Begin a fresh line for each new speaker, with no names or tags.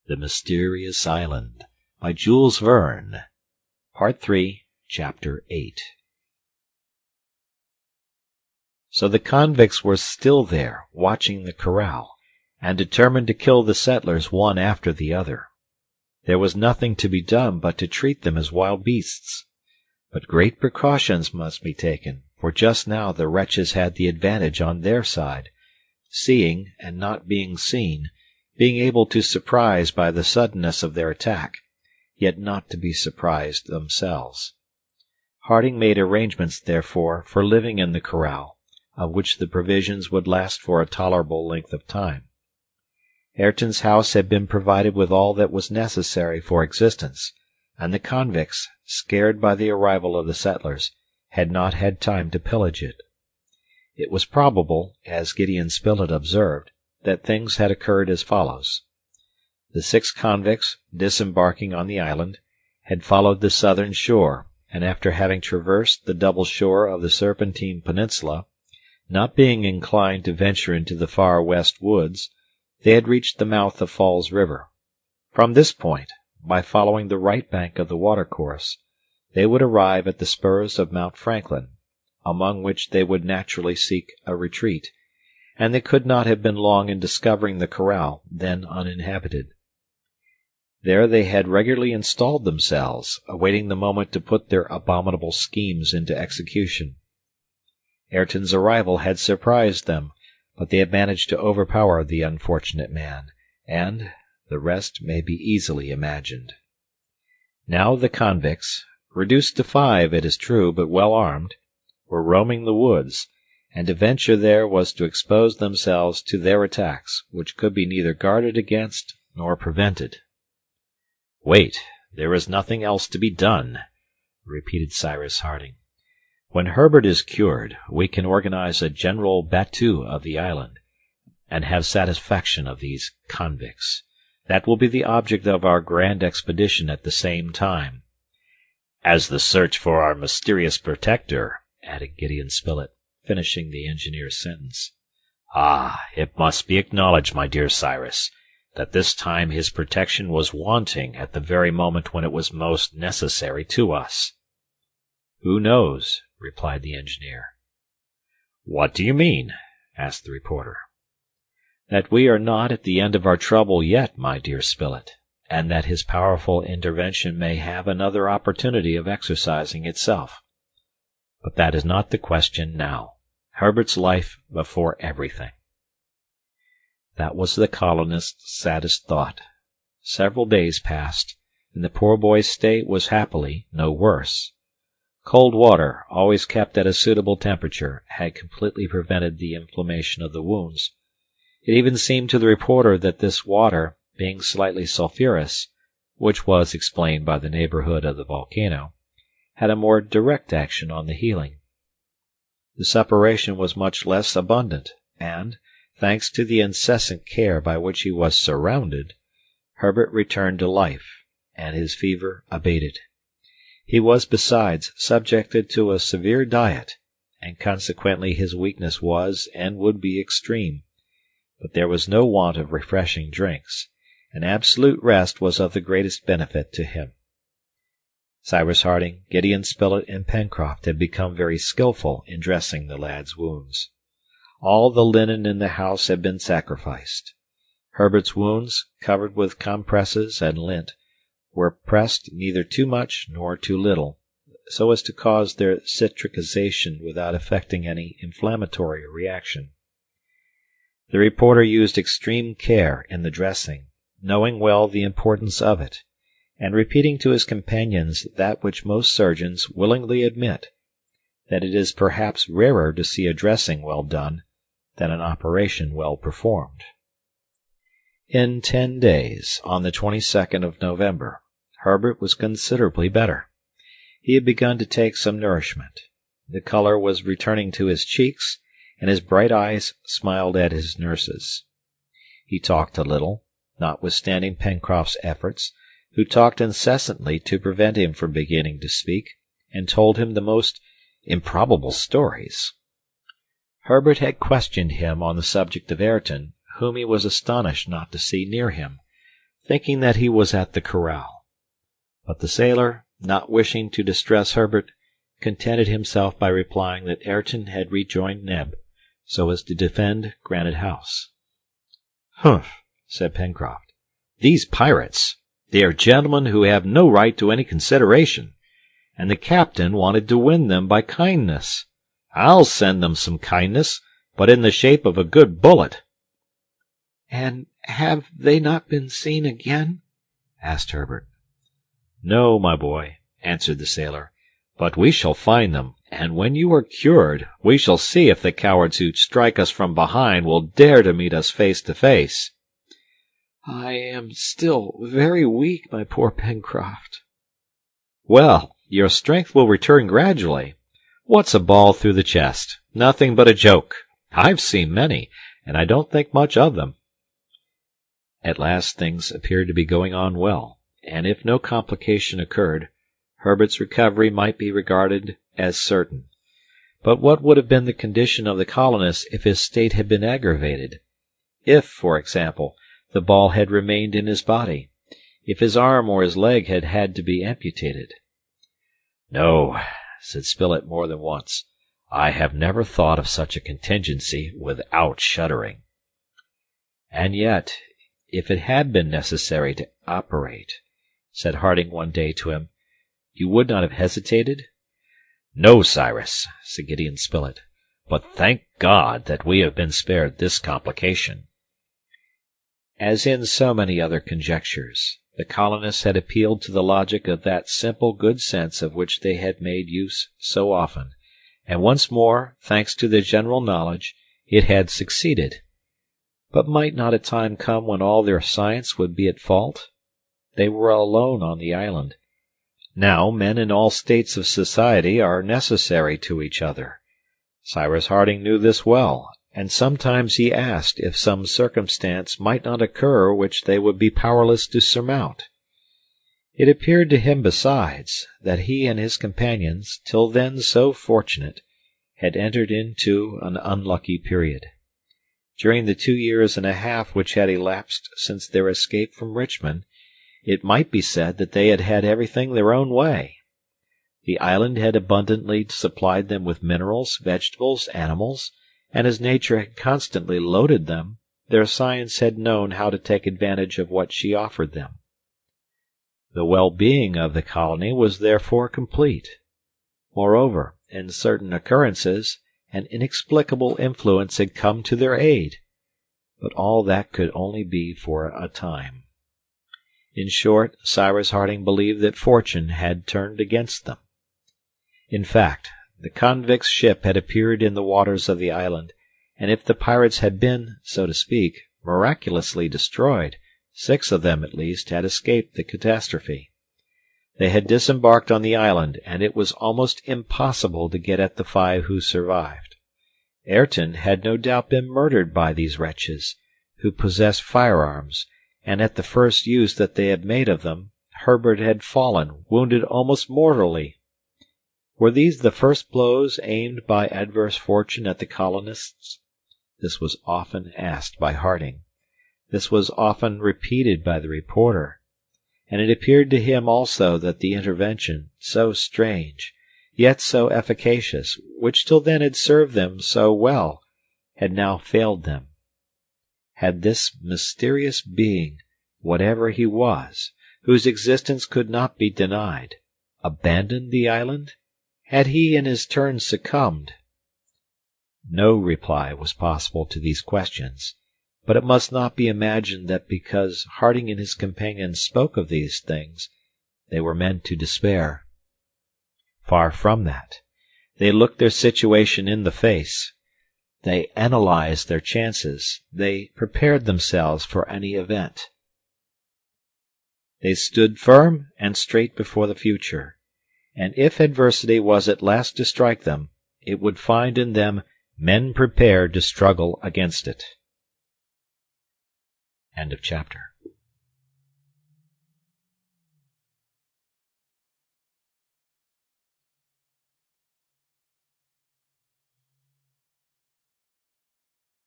The Mysterious Island by Jules Verne. Part 3, Chapter 8. So the convicts were still there, watching the corral, and determined to kill the settlers one after the other. There was nothing to be done but to treat them as wild beasts. But great precautions must be taken, for just now the wretches had the advantage on their side, seeing and not being seen, being able to surprise by the suddenness of their attack, yet not to be surprised themselves. Harding made arrangements, therefore, for living in the corral, of which the provisions would last for a tolerable length of time. Ayrton's house had been provided with all that was necessary for existence, and the convicts, scared by the arrival of the settlers, had not had time to pillage it. It was probable, as Gideon Spilett observed, that things had occurred as follows. The 6 convicts, disembarking on the island, had followed the southern shore, and after having traversed the double shore of the Serpentine Peninsula, not being inclined to venture into the far west woods, they had reached the mouth of Falls River. From this point, by following the right bank of the watercourse, they would arrive at the spurs of Mount Franklin, among which they would naturally seek a retreat, and they could not have been long in discovering the corral, then uninhabited. There they had regularly installed themselves, awaiting the moment to put their abominable schemes into execution. Ayrton's arrival had surprised them, but they had managed to overpower the unfortunate man, and the rest may be easily imagined. Now the convicts, reduced to 5, it is true, but well armed, were roaming the woods, and to venture there was to expose themselves to their attacks, which could be neither guarded against nor prevented. "Wait, there is nothing else to be done," repeated Cyrus Harding. "When Herbert is cured, we can organize a general battue of the island, and have satisfaction of these convicts. That will be the object of our grand expedition at the same time." "As the search for our mysterious protector," added Gideon Spilett, finishing the engineer's sentence. "Ah, it must be acknowledged, my dear Cyrus, that this time his protection was wanting at the very moment when it was most necessary to us." "Who knows?" replied the engineer. "What do you mean?" asked the reporter. "That we are not at the end of our trouble yet, my dear Spilett, and that his powerful intervention may have another opportunity of exercising itself. But that is not the question now. Herbert's life before everything." That was the colonist's saddest thought. Several days passed, and the poor boy's state was happily no worse. Cold water, always kept at a suitable temperature, had completely prevented the inflammation of the wounds. It even seemed to the reporter that this water, being slightly sulphurous, which was explained by the neighborhood of the volcano, had a more direct action on the healing. The suppuration was much less abundant, and, thanks to the incessant care by which he was surrounded, Herbert returned to life, and his fever abated. He was, besides, subjected to a severe diet, and consequently his weakness was and would be extreme. But there was no want of refreshing drinks, and absolute rest was of the greatest benefit to him. Cyrus Harding, Gideon Spilett, and Pencroft had become very skilful in dressing the lad's wounds. All the linen in the house had been sacrificed. Herbert's wounds, covered with compresses and lint, were pressed neither too much nor too little, so as to cause their cicatrization without effecting any inflammatory reaction. The reporter used extreme care in the dressing, knowing well the importance of it, and repeating to his companions that which most surgeons willingly admit, that it is perhaps rarer to see a dressing well done than an operation well performed. In 10 days, on the 22nd of November, Herbert was considerably better. He had begun to take some nourishment. The color was returning to his cheeks, and his bright eyes smiled at his nurses. He talked a little, notwithstanding Pencroft's efforts, who talked incessantly to prevent him from beginning to speak, and told him the most improbable stories. Herbert had questioned him on the subject of Ayrton, whom he was astonished not to see near him, thinking that he was at the corral. But the sailor, not wishing to distress Herbert, contented himself by replying that Ayrton had rejoined Neb, so as to defend Granite House. "Humph," said Pencroft. "These pirates! They are gentlemen who have no right to any consideration, and the captain wanted to win them by kindness. I'll send them some kindness, but in the shape of a good bullet."
"And have they not been seen again?" asked Herbert.
"No, my boy," answered the sailor, "but we shall find them, and when you are cured, we shall see if the cowards who strike us from behind will dare to meet us face to face."
"I am still very weak, my poor Pencroft."
"Well, your strength will return gradually. What's a ball through the chest? Nothing but a joke. I've seen many, and I don't think much of them." At last things appeared to be going on well, and if no complication occurred, Herbert's recovery might be regarded as certain. But what would have been the condition of the colonists if his state had been aggravated? If, for example, the ball had remained in his body, if his arm or his leg had had to be amputated? "No," said Spilett more than once, "I have never thought of such a contingency without shuddering." "And yet, if it had been necessary to operate," said Harding one day to him, "you would not have hesitated?" "No, Cyrus," said Gideon Spilett, "but thank God that we have been spared this complication." As in so many other conjunctures, the colonists had appealed to the logic of that simple good sense of which they had made use so often, and once more, thanks to their general knowledge, it had succeeded. But might not a time come when all their science would be at fault? They were alone on the island. Now men in all states of society are necessary to each other. Cyrus Harding knew this well, and sometimes he asked if some circumstance might not occur which they would be powerless to surmount. It appeared to him, besides, that he and his companions, till then so fortunate, had entered into an unlucky period. During the 2 years and a half which had elapsed since their escape from Richmond, it might be said that they had had everything their own way. The island had abundantly supplied them with minerals, vegetables, animals, and as nature had constantly loaded them, their science had known how to take advantage of what she offered them. The well-being of the colony was therefore complete. Moreover, in certain occurrences, an inexplicable influence had come to their aid, but all that could only be for a time. In short, Cyrus Harding believed that fortune had turned against them. In fact, the convicts' ship had appeared in the waters of the island, and if the pirates had been, so to speak, miraculously destroyed, 6 of them at least had escaped the catastrophe. They had disembarked on the island, and it was almost impossible to get at the 5 who survived. Ayrton had no doubt been murdered by these wretches, who possessed firearms, and at the first use that they had made of them, Herbert had fallen, wounded almost mortally. Were these the first blows aimed by adverse fortune at the colonists? This was often asked by Harding. This was often repeated by the reporter, and it appeared to him also that the intervention, so strange, yet so efficacious, which till then had served them so well, had now failed them. Had this mysterious being, whatever he was, whose existence could not be denied, abandoned the island? Had he in his turn succumbed? No reply was possible to these questions, but it must not be imagined that because Harding and his companions spoke of these things, they were meant to despair. Far from that. They looked their situation in the face. They analyzed their chances. They prepared themselves for any event. They stood firm and straight before the future, and if adversity was at last to strike them, it would find in them men prepared to struggle against it. End of chapter.